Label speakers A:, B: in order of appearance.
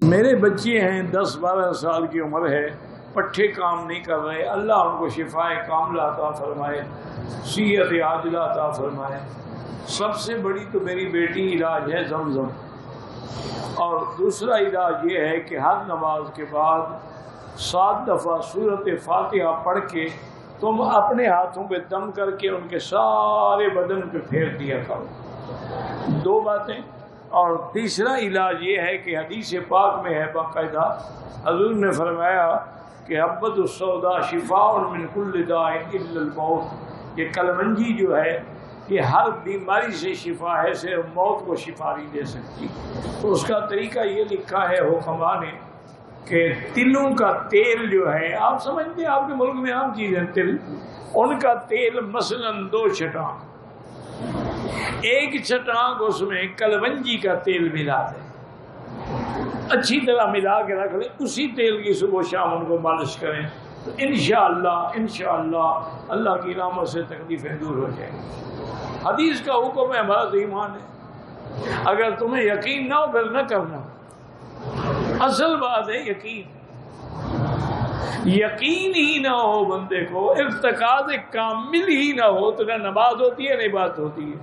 A: میرے بچے ہیں 10-12 سال کی عمر ہے، پٹھے کام نہیں کر رہے، اللہ ان کو شفاء کاملہ عطا فرمائے، صحت عاجلہ عطا فرمائے۔ سب سے بڑی تو میری بیٹی علاج ہے زمزم، اور دوسرا علاج یہ ہے کہ ہر نماز کے بعد 7 دفعہ سورۃ فاتحہ پڑھ کے تم اپنے ہاتھوں پہ دم کر کے ان کے سارے بدن پہ پھیر دیا کرو۔ 2 باتیں۔ اور تیسرا علاج یہ ہے کہ حدیث پاک میں ہے باقاعدہ، حضور نے فرمایا کہ حبۃ السوداء شفاء من کل داء الا الموت، یہ کلمنجی جو ہے یہ ہر بیماری سے شفا ہے، صرف موت کو شفا نہیں دے سکتی۔ تو اس کا طریقہ یہ لکھا ہے حکماء نے کہ تلوں کا تیل جو ہے، آپ سمجھتے ہیں آپ کے ملک میں عام چیز ہے تل، ان کا تیل مثلاً 2 چھٹانک، 1 چھٹانک اس میں کلونجی کا تیل ملا دیں، اچھی طرح ملا کے رکھ لیں، اسی تیل کی صبح شام ان کو مالش کریں تو انشاءاللہ اللہ کی رحمت سے تکلیفیں دور ہو جائیں گی۔ حدیث کا حکم ہے، ہمارا تو ایمان ہے۔ اگر تمہیں یقین نہ ہو پھر نہ کرنا، اصل بات ہے یقین ہی نہ ہو بندے کو، ارتکاز کامل ہی نہ ہو تو نہ نماز ہوتی ہے نہ عبادت ہوتی ہے۔